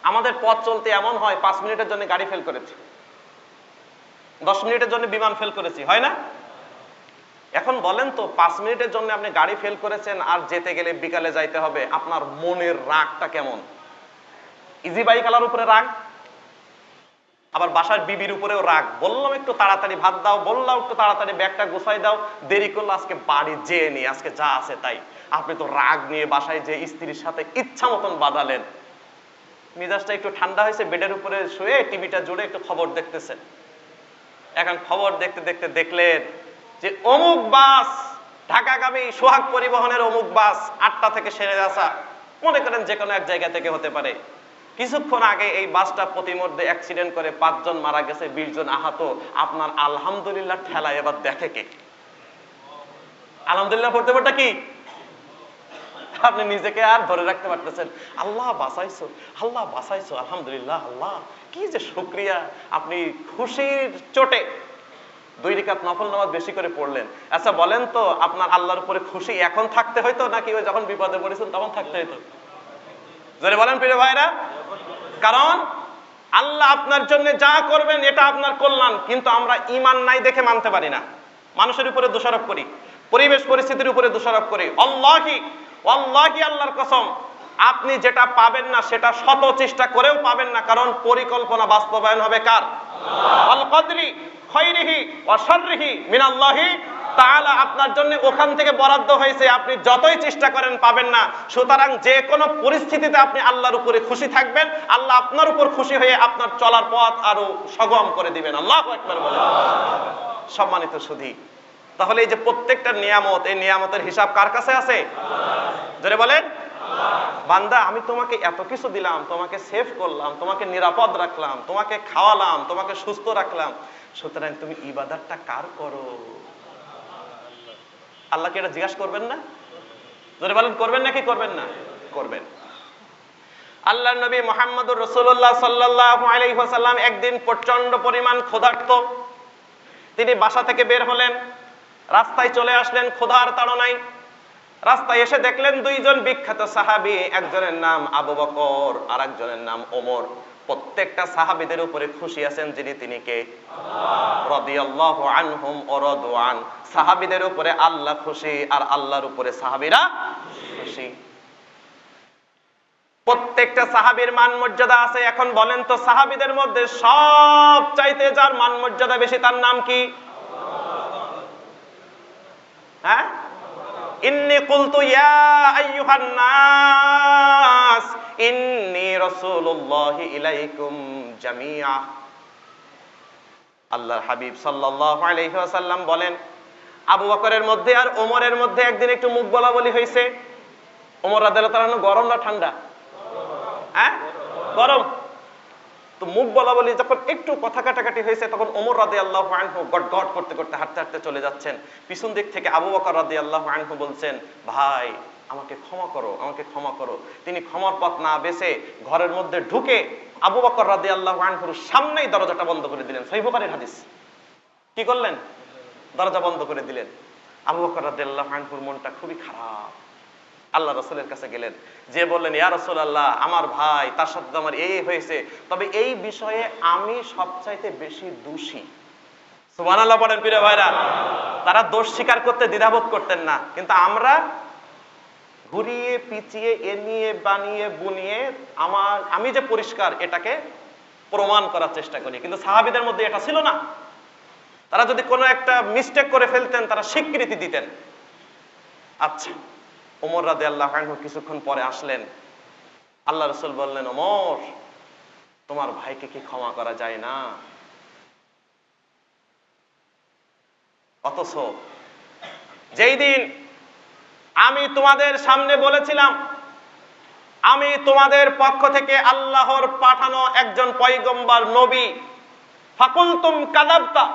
আমাদের পথ চলতে এমন হয় 5 মিনিটের জন্য গাড়ি ফেল করেছি, 10 মিনিটের জন্য বিমান ফেল করেছি, হয় না? এখন বলেন তো, 5 মিনিটের জন্য আপনি গাড়ি ফেল করেছেন আর যেতে গেলে বিকালে যাইতে হবে, আপনার মনের রাগটা কেমন? ইজি বাইক আলার উপরে রাগ, আবার বাসার বিবির উপরেও রাগ, বললাম একটু তাড়াতাড়ি ভাত দাও, বললাম একটু তাড়াতাড়ি ব্যাগটা গুছাই দাও, দেরি করলো আজকে বাড়ি যেয়ে নি, আজকে যা আছে তাই। আপনি তো রাগ নিয়ে বাসায় যে স্ত্রীর সাথে ইচ্ছা মতন বাঁধালেন, মিজাজটা একটু ঠান্ডা হয়েছে, বেডের উপরে শুয়ে টিভিটা জুড়ে একটু খবর দেখতেছেন। এখন খবর দেখতে দেখতে দেখলেন যে অমুক বাস, ঢাকাগামী সোহাগ পরিবহনের অমুক বাস 8টা থেকে সেরে আসা, মনে করেন যে কোনো এক জায়গা থেকে হতে পারে। কিছুক্ষণ আগে এই বাসটা প্রতিমধ্যে অ্যাক্সিডেন্ট করে 5 জন মারা গেছে, 20 জন আহত। আপনার আলহামদুলিল্লাহ ঠেলায় এবার দেখে কে? আলহামদুলিল্লাহ পড়তে পড়তে কি আপনি নিজেকে আর ধরে রাখতে পারতেছেন? আল্লাহ বাঁচাইছো, আল্লাহ বাঁচাইছো, আলহামদুলিল্লাহ, আল্লাহ কি যে শুকরিয়া। আপনি খুশির চোটে 2 রাকাত নফল নামাজ বেশি করে পড়লেন। আচ্ছা বলেন তো, আপনার আল্লাহর উপরে খুশি এখন থাকতে হইতো নাকি ওই যখন বিপদে পড়েছেন তখন থাকতে হইতো? জোরে বলেন প্রিয় ভাইরা। কারণ আল্লাহ আপনার জন্য যা করবেন এটা আপনার কল্যাণ, কিন্তু আমরা ঈমান নাই দেখে মানতে পারি না, মানুষের উপরে দোষারোপ করি, পরিবেশ পরিস্থিতির উপরে দোষারোপ করি। আল্লাহি ওয়াল্লাহি, আল্লাহর কসম, আপনি যেটা পাবেন না সেটা শত চেষ্টা করেও পাবেন না, কারণ পরিকল্পনা বাস্তবায়ন হবে কার? আল কদরি খায়রিহি ওয়া শাররিহি মিনাল্লাহি তাআলা। আপনার জন্য ওখান থেকে বরাদ্দ হয়েছে, আপনি যতই চেষ্টা করেন পাবেন না। সুতরাং যে কোনো পরিস্থিতিতে আপনি আল্লাহর উপরে খুশি থাকবেন, আল্লাহ আপনার উপর খুশি হয়ে আপনার চলার পথ আরো সগম করে দিবেন। আল্লাহু আকবার বলেন। সম্মানিত সুধী, তাহলে এই যে প্রত্যেকটা নিয়ামত, এই নিয়ামতের হিসাব কার কাছে আছে? জোরে বলেন। বান্দা, আমি তোমাকে এত কিছু দিলাম, তোমাকে সেভ করলাম, তোমাকে নিরাপদ রাখলাম, তোমাকে খাওয়ালাম, তোমাকে সুস্থ রাখলাম, সুতরাং তুমি ইবাদতটা কার করো? আল্লাহকে এটা জিজ্ঞাসা করবেন না? জোরে বলেন, করবেন নাকি করবেন না? করবেন। আল্লাহর নবী মুহাম্মদুর রাসূলুল্লাহ সাল্লাল্লাহু আলাইহি ওয়াসাল্লাম একদিন প্রচন্ড পরিমাণ ক্ষুধার্ত, তিনি বাসা থেকে বের হলেন, রাস্তায় চলে আসলেন ক্ষুধার তাড়নায়। রাস্তায় এসে দেখলেন দুইজন বিখ্যাত সাহাবী, একজনের নাম আবু বকর আর একজনের নাম ওমর। প্রত্যেকটা সাহাবীদের উপরে খুশি আছেন যিনি, তিনি কে? আল্লাহ রাদিয়াল্লাহু আনহুম ওয়া রাদু আন। সাহাবীদের উপরে আল্লাহ খুশি আর আল্লাহর উপরে সাহাবীরা খুশি। প্রত্যেকটা সাহাবীর মান মর্যাদা আছে। এখন বলেন তো, সাহাবীদের মধ্যে সব চাইতে যার মান মর্যাদা বেশি তার নাম কি? হ্যাঁ, ইন্নী কুলতু ইয়া আইয়ুহান নাস ইন্নী রাসূলুল্লাহি ইলাইকুম জামিআ। আল্লাহর হাবিব সাল্লাল্লাহু আলাইহি ওয়াসাল্লাম বলেন, আবু বকরের মধ্যে আর ওমরের মধ্যে একদিন একটু মুখ বলাবলি হয়েছে। ওমর রাদিয়াল্লাহু তাআলা গরম না ঠান্ডা? হ্যাঁ, গরম। তো মুখ বলাবলি যখন একটু কথা কাটাকাটি হয়েছে, তখন ওমর রাদিয়াল্লাহু আনহু গটগট করতে করতে হাঁটতে হাঁটতে চলে যাচ্ছেন। পিছন দিক থেকে আবু বকর রাদিয়াল্লাহু আনহু বলছেন, ভাই আমাকে ক্ষমা করো, আমাকে ক্ষমা করো। তিনি ক্ষমার পথ না বেছে ঘরের মধ্যে ঢুকে আবু বকর রাদিয়াল্লাহু আনহুর সামনেই দরজাটা বন্ধ করে দিলেন। সহিহ বুখারীর হাদিস। কি করলেন? দরজা বন্ধ করে দিলেন। আবু বকর রাদিয়াল্লাহু আনহুর মনটা খুবই খারাপ। আল্লাহ রাসূলের কাছে গেলেন, যে বললেন, ইয়া রাসূলুল্লাহ, আমার ভাই, তার সাথে আমার এই হয়েছে, তবে এই বিষয়ে আমি সবচাইতে বেশি দোষী। সুবহানাল্লাহ পড়েন প্রিয় ভাইরা। তারা দোষ স্বীকার করতে দ্বিধাবোধ করতেন না, কিন্তু আমরা ঘুরিয়ে পিছিয়ে এনিয়ে বানিয়ে বুনিয়ে আমি যে পরিষ্কার এটাকে প্রমাণ করার চেষ্টা করি। কিন্তু সাহাবীদের মধ্যে এটা ছিল না। তারা যদি কোনো একটা মিস্টেক করে ফেলতেন, তারা স্বীকৃতি দিতেন। আচ্ছা, ওমর রাদিয়াল্লাহু আনহু কিছুক্ষণ পরে আসলেন। আল্লাহ রাসূল বললেন, ওমর, তোমার ভাইকে কি ক্ষমা করা যায় না? অথচ যেই দিন আমি তোমাদের সামনে বলেছিলাম আমি তোমাদের পক্ষ থেকে আল্লাহর পাঠানো একজন পয়গম্বর নবী, ফাকুলতুম কাযাবতা,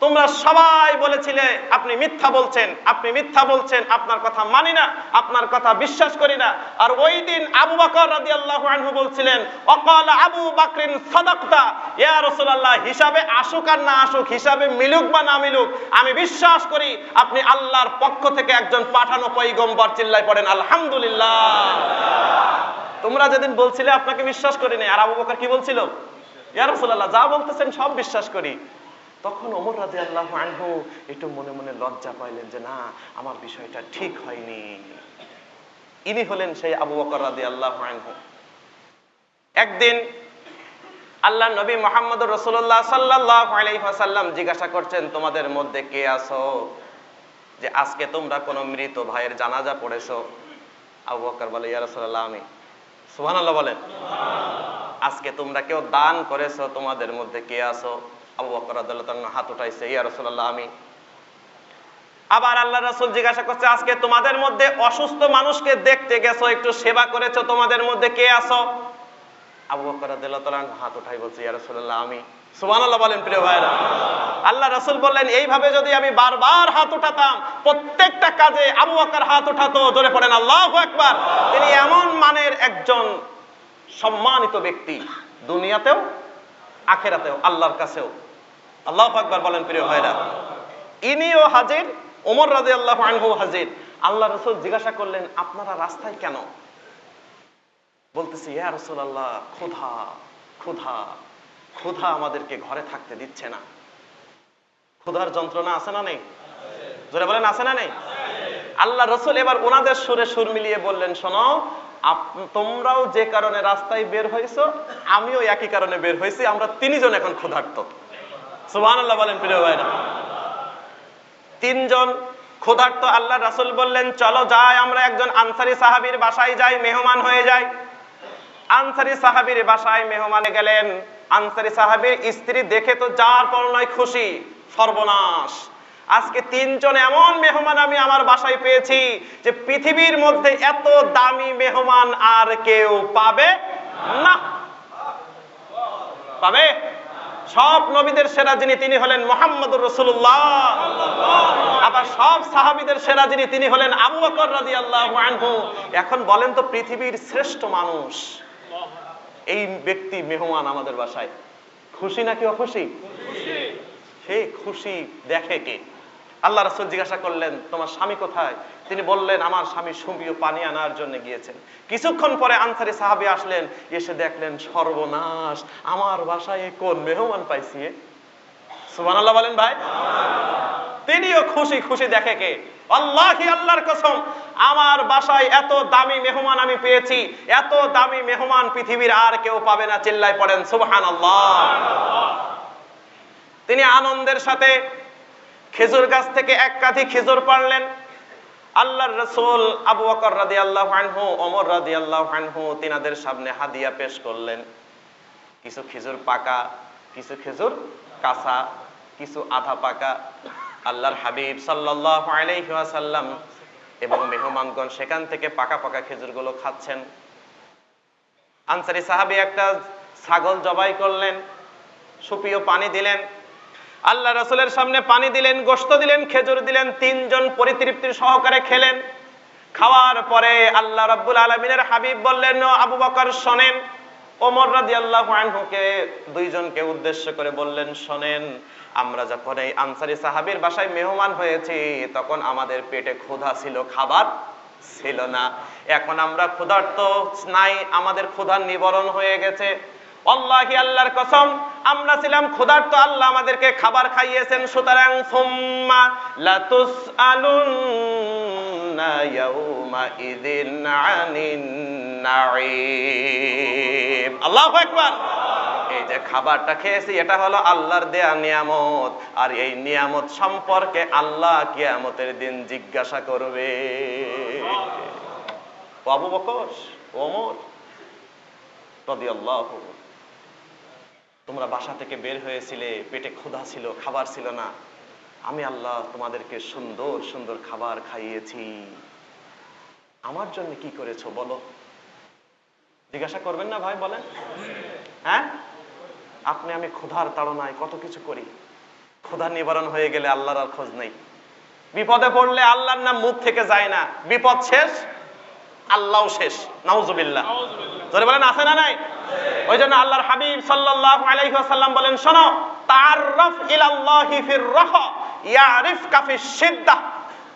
তোমরা সবাই বলেছিলে আপনি মিথ্যা বলছেন, আপনি মিথ্যা বলছেন, আপনার কথা মানি না, আপনার কথা বিশ্বাস করি না। আর ওই দিন আবু বকর রাদিয়াল্লাহু আনহু বলছিলেন, ওয়াকালা আবু বকরিন সাদাকতা, ইয়া রাসূলুল্লাহ, হিসাবে আসুক আর না আসুক, হিসাবে মিলুক বা না মিলুক, আমি বিশ্বাস করি আপনি আল্লাহর পক্ষ থেকে একজন পাঠানো পয়গম্বর। চিল্লায় পড়েন আলহামদুলিল্লাহ। তোমরা যেদিন বলছিলে আপনাকে বিশ্বাস করি না, আর আবু বকর কি বলছিল? ইয়া রাসূলুল্লাহ, যা বলতেছেন সব বিশ্বাস করি। তখন ওমর রাদিয়াল্লাহু আনহু একটু মনে মনে লজ্জা পাইলেন যে না, আমার বিষয়টা ঠিক হয়নি। ইনি হলেন সেই আবু বকর রাদিয়াল্লাহু আনহু। একদিন আল্লাহর নবী মুহাম্মদুর রাসূলুল্লাহ সাল্লাল্লাহু আলাইহি ওয়াসাল্লাম জিজ্ঞাসা করছেন, তোমাদের মধ্যে কে আছো যে আজকে তোমরা কোনো মৃত ভাইয়ের জানাজা পড়েছো? আবু বকর বলে, ইয়া রাসূলুল্লাহ, আমি। সুবহানাল্লাহ বলেন। আজকে তোমরা কেউ দান করেছো, তোমাদের মধ্যে কে আছো? আবু বকর রাদিয়াল্লাহু তাআলা হাত উঠাইছে, ইয়া রাসূলুল্লাহ, আমি। আবার আল্লাহ রাসূল জিজ্ঞাসা করছে, আজকে তোমাদের মধ্যে অসুস্থ মানুষকে দেখতে গেছো, একটু সেবা করেছো, তোমাদের মধ্যে কে আছো? আবু বকর রাদিয়াল্লাহু তাআলা হাত উঠাই বলছে, ইয়া রাসূলুল্লাহ, আমি। সুবহানাল্লাহ বলেন প্রিয় ভাইরা। আল্লাহ রাসূল বললেন, এইভাবে যদি আমি বারবার হাত উঠাতাম, প্রত্যেকটা কাজে আবু বকর হাত উঠাতো। জোরে পড়েন আল্লাহু আকবার। তিনি এমন মানের একজন সম্মানিত ব্যক্তি, দুনিয়াতেও আখিরাতেও, আল্লাহর কাছেও। আল্লাহু আকবার বলেন প্রিয় ভাইরা। ইনিও হাজির, ওমর রাদিয়াল্লাহু আনহু হাজির। আল্লাহ রাসূল জিজ্ঞাসা করলেন, আপনারা রাস্তায় কেন? বলতেছি, ইয়া রাসূলুল্লাহ, ক্ষুধা ক্ষুধা। ক্ষুধা আমাদেরকে ঘরে থাকতে দিচ্ছে না। ক্ষুধার যন্ত্রণা আছে না নেই? জোরে বলেন, আছে না নেই? আল্লাহ রসুল এবার ওনাদের সুরে সুর মিলিয়ে বললেন, শোনো, তোমরাও যে কারণে রাস্তায় বের হয়েছো, আমিও একই কারণে বের হয়েছি, আমরা তিনজন এখন ক্ষুধার্ত। সুবহানাল্লাহ বলেন প্রিয় ভাইরা। তিনজন ক্ষুধার্ত। আল্লাহ রাসূল বললেন, চলো যাই, আমরা একজন আনসারী সাহাবীর বাসায় যাই, মেহমান হয়ে যাই। আনসারী সাহাবীর বাসায় মেহমানে গেলেন। আনসারী সাহাবীর স্ত্রী দেখে তো যার পর নয় খুশি, সর্বনাশ, আজকে তিনজন এমন মেহমান আমি আমার বাসায় পেয়েছি যে পৃথিবীর মধ্যে এত দামি মেহমান আর কেউ পাবে না। পাবে? সব নবীদের সেরা যিনি, তিনি হলেন মুহাম্মদুর রাসূলুল্লাহ। আবার সব সাহাবীদের সেরা যিনি, তিনি হলেন আবু বকর রাদিয়াল্লাহু আনহু। এখন বলেন তো, পৃথিবীর শ্রেষ্ঠ মানুষ এই ব্যক্তি মেহমান আমাদের বাসায়, খুশি নাকি অখুশি? সেই খুশি দেখে কে? আল্লাহ রাসূল জিজ্ঞাসা করলেন, তোমার স্বামী কোথায়? তিনি বললেন, আমার স্বামী সুবীয় পানি আনার জন্য গিয়েছেন। কিছুক্ষণ পরে আনসারী সাহাবী আসলেন, এসে দেখলেন সর্বনাশ, আমার বাসায় কোন মেহমান পাইছি। সুবহানাল্লাহ বলেন ভাই। তিনিও খুশি, খুশি দেখে কে? আল্লাহি, আল্লাহর কসম, আমার বাসায় এত দামি মেহমান আমি পেয়েছি, এত দামি মেহমান পৃথিবীর আর কেউ পাবে না। চিল্লায় পড়েন সুবহানাল্লাহ। তিনি আনন্দের সাথে খেজুর গাছ থেকে এক কাঁধি খেজুর পাড়লেন। আল্লাহর রাসূল আবু বকর রাদিয়াল্লাহু আনহু, ওমর রাদিয়াল্লাহু আনহু তিনাদের সামনে হাদিয়া পেশ করলেন। কিছু খেজুর পাকা, কিছু খেজুর কাঁচা, কিছু আধা পাকা। আল্লাহর হাবিব সাল্লাল্লাহু আলাইহি ওয়াসাল্লাম এবং মেহমানগণ সেখান থেকে পাকা পাকা খেজুরগুলো খাচ্ছেন। আনসারী সাহাবী একটা ছাগল জবাই করলেন, সুপিও পানি দিলেন, আল্লাহ রাসূলের সামনে পানি দিলেন, গোশত দিলেন, খেজুর দিলেন। তিনজন পরিতৃপ্তি সহকারে খেলেন। খাওয়ার পরে আল্লাহ রাব্বুল আলামিনের হাবিব বললেন, আবু বকর শোনেন। ওমর রাদিয়াল্লাহু আনহুকে, দুইজনকে উদ্দেশ্য করে বললেন, শোনেন, আমরা যখন এই আনসারী সাহাবীর বাসায় মেহমান হয়েছি, তখন আমাদের পেটে ক্ষুধা ছিল, খাবার ছিল না। এখন আমরা ক্ষুধার্ত নাই, আমাদের ক্ষুধার নিবারণ হয়ে গেছে। আল্লাহি, আল্লাহর কসম, আমরা ছিলাম ক্ষুধার্ত, আল্লাহ আমাদেরকে খাবার খাইয়েছেন। সুতরাং সুম্মা লাতুসআলুন্না ইয়াউমা ইযিন আনিন নাঈম। আল্লাহু আকবার। এই যে খাবারটা খেয়েছি, এটা হলো আল্লাহর দেয়া নিয়ামত, আর এই নিয়ামত সম্পর্কে আল্লাহ কিয়ামতের দিন জিজ্ঞাসা করবে। আবু বকর, ওমর রাদিয়াল্লাহু, তোমরা বাসা থেকে বের হয়েছিলে, পেটে ক্ষুধা ছিল, খাবার ছিল না, আমি আল্লাহ তোমাদেরকে সুন্দর সুন্দর খাবার খাইয়েছি, আমার জন্য কি করেছো বলো? জিজ্ঞাসা করবেন না ভাই? বলেন। হ্যাঁ, আপনি আমি ক্ষুধার তাড়নায় কত কিছু করি, ক্ষুধা নিবারণ হয়ে গেলে আল্লাহর আর খোঁজ নেই। বিপদে পড়লে আল্লাহর নাম মুখ থেকে যায় না, বিপদ শেষ, আল্লাহও শেষ। নাউজুবিল্লাহ। জোরে বলেন, আছে না নাই? ওই জন্য আল্লাহর হাবিব সাল্লাল্লাহু আলাইহি ওয়াসাল্লাম বলেন, শোনো, তাআররাফ ইলাল্লাহি ফির রাখা ইয়ারিফকা ফিশ শিদ্দাহ।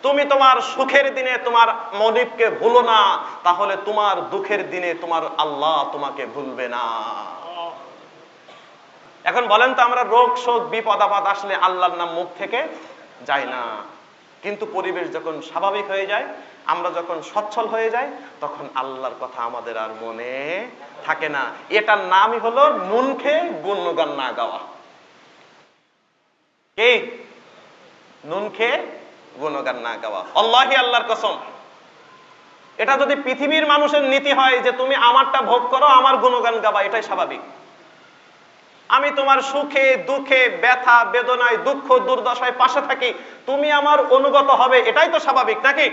তুমি তোমার সুখের দিনে তোমার মনিবকে ভুলো না, তাহলে তোমার দুঃখের দিনে তোমার আল্লাহ তোমাকে ভুলবে না। এখন বলেন তো, আমরা রোগ শোক বিপদ আপদ আসলে আল্লাহর নাম মুখ থেকে যায় না, কিন্তু পরিবেশ যখন স্বাভাবিক হয়ে যায়, আমরা যখন সচ্ছল হয়ে যাই, তখন আল্লাহর কথা আমাদের আর মনে থাকে না। এটার নামই হলো নুন খেয়ে গুণগান না গাওয়া। কি? নুন খেয়ে গুণগান না গাওয়া। আল্লাহি, আল্লাহর কসম, এটা যদি পৃথিবীর মানুষের নীতি হয় যে তুমি আমারটা ভোগ করো, আমার গুণগান গাবা, এটাই স্বাভাবিক। আমি তোমার সুখে দুঃখে ব্যথা বেদনায় দুঃখ দুর্দশায় পাশে থাকি, তুমি আমার অনুগত হবে, এটাই তো স্বাভাবিক নাকি?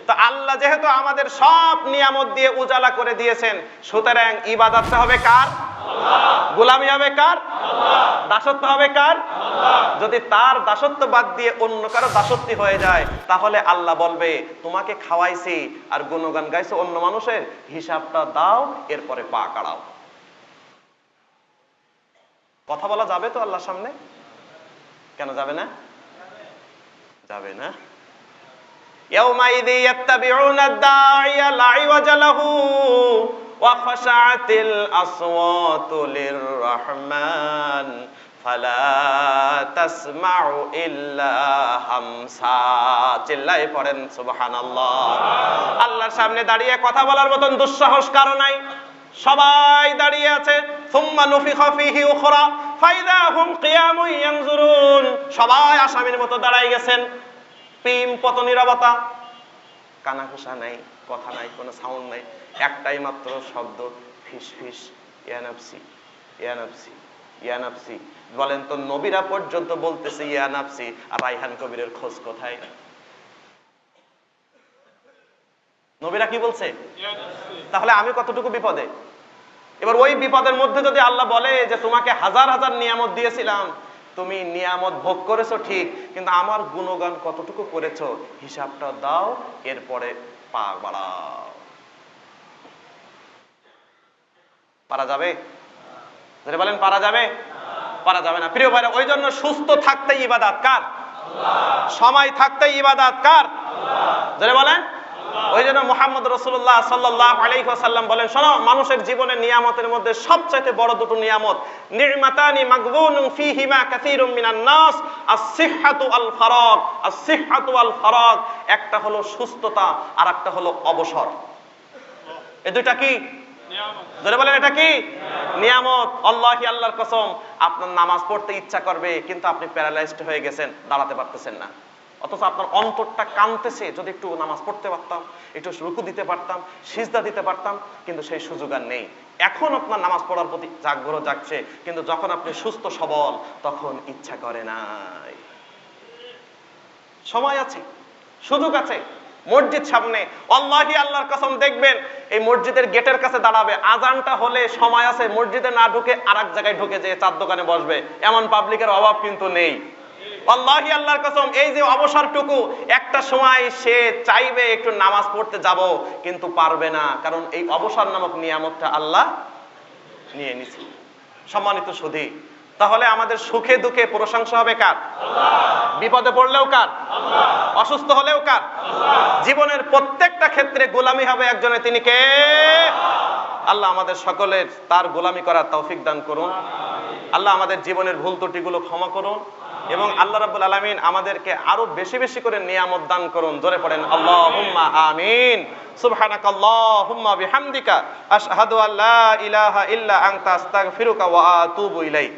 তো আল্লাহ যেহেতু আমাদের সব নিয়ামত দিয়ে উজালা করে দিয়েছেন, সুতরাং ইবাদতটা হবে কার? আল্লাহ। গোলামি হবে কার? আল্লাহ। দাসত্ব হবে কার? আল্লাহ। যদি তার দাসত্ব বাদ দিয়ে অন্য কারো দাসত্ব হয়ে যায়, তাহলে আল্লাহ বলবে, তোমাকে খাওয়াইছি আর গুণগান গাইছো অন্য মানুষের, হিসাবটা দাও, এরপরে পা কাড়াও। কথা বলা যাবে তো আল্লাহর সামনে? কেন যাবে না? যাবে না। ইয়াউমাইযি ইয়াত্তাবিউনা আদ-দাঈয়া লা ইওয়াজা লাহু ওয়া খাশাআতিল আসওয়াতু লিররহমান ফালা তাসমাউ ইল্লা হামসা। চিল্লায়ে পড়েন সুবহানাল্লাহ। আল্লাহর সামনে দাঁড়িয়ে কথা বলার মতন দুঃসাহস কারো নাই। সবাই দাঁড়িয়ে আছে। সুম্মা নুফিখা ফীহি উখরা ফাইদা হুম কিয়ামুন ইয়ানজুরুন। সবাই আসামির মতো দাঁড়ায় গেছেন। পিম পত নীরবতা, কানাঘুষা নাই, কথা নাই, কোনো সাউন্ড নাই, একটাই মাত্র শব্দ, ফিস ফিস, ইয়া নাফসি ইয়া নাফসি ইয়া নাফসি। বলেন তো নবীরা পর্যন্ত বলতেছে ইয়া নাফসি, আর রায়হান কবিরের খোঁজ কোথায়? নবীরা কি বলছে? তাহলে আমি কতটুকু বিপদে? এবার ওই বিপদের মধ্যে যদি আল্লাহ বলে যে তোমাকে হাজার হাজার নিয়ামত দিয়েছিলাম, তুমি নিয়ামত ভোগ করেছো ঠিক, কিন্তু আমার গুণগান কতটুকু করেছো হিসাবটা দাও, এরপরে পা বাড়াও। পারা যাবে? যদি বলেন পারা যাবে? পারা যাবে না। প্রিয় ভাইরা, ওই জন্য সুস্থ থাকতে ইবাদত কার? সময় থাকতে ইবাদত কার? যদি বলেন। ওই জন্য মুহাম্মদ রাসূলুল্লাহ সাল্লাল্লাহু আলাইহি ওয়াসাল্লাম বলেন, শোনো, মানুষের জীবনের নিয়ামতের মধ্যে সবচাইতে বড় দুটো নিয়ামত, নি'মাতানি মাগবুনুন ফীহিমা কাসীরুম মিনান নাস, আস-সিহহাতু আল ফারাগ। আস-সিহহাতু আল ফারাগ, একটা হলো সুস্থতা আর একটা হলো অবসর। এই দুইটা কি নিয়ামত? যারা বলেন এটা কি নিয়ামত। আল্লাহি, আল্লাহর কসম, আপনার নামাজ পড়তে ইচ্ছা করবে কিন্তু আপনি প্যারালাইজড হয়ে গেছেন, দাঁড়াতে পারতেছেন না, অথচ আপনার অন্তরটা কাঁদতেছে যদি একটু নামাজ পড়তে পারতাম, একটু রুকু দিতে পারতাম, সিজদা দিতে পারতাম, কিন্তু সেই সুযোগ আর নেই। এখন আপনার নামাজ পড়ার প্রতি আগ্রহ জাগছে, কিন্তু যখন আপনি সুস্থ সবল তখন ইচ্ছা করে নাই। সময় আছে, সুযোগ আছে। মসজিদ সামনে, আল্লাহি, আল্লাহর কসম, দেখবেন এই মসজিদের গেটের কাছে দাঁড়াবে, আজানটা হলে সময় আছে, মসজিদে না ঢুকে আরেক জায়গায় ঢুকে যেয়ে চার দোকানে বসবে, এমন পাবলিকের অভাব কিন্তু নেই। আল্লাহি, আল্লাহর কসম, এই যে অবসরটুকু, একটা সময় সে চাইবে একটু নামাজ পড়তে যাব, কিন্তু পারবে না, কারণ এই অবসর নামক নিয়ামতটা আল্লাহ নিয়ে নিছে। সম্মানিত সুধী, তাহলে আমাদের সুখে দুঃখে প্রশংসা হবে কার? আল্লাহ। বিপদে পড়লেও কার? আল্লাহ। অসুস্থ হলেও কার? আল্লাহ। জীবনের প্রত্যেকটা ক্ষেত্রে গোলামি হবে একজনের, তিনি কে? আল্লাহ আমাদের সকলের তার গোলামি করার তৌফিক দান করুন। আল্লাহ আমাদের জীবনের ভুল ত্রুটিগুলো ক্ষমা করুন, এবং আল্লাহ রাব্বুল আলামিন আমাদেরকে আরো বেশি বেশি করে নিয়ামত দান করুন। জোরে পড়েন আল্লাহুম্মা আমিন। সুবহানাকাল্লাহুম্মা বিহামদিকা আশহাদু আল্লা ইলাহা ইল্লা আনতা আস্তাগফিরুকা ওয়া আতুবু ইলাইক।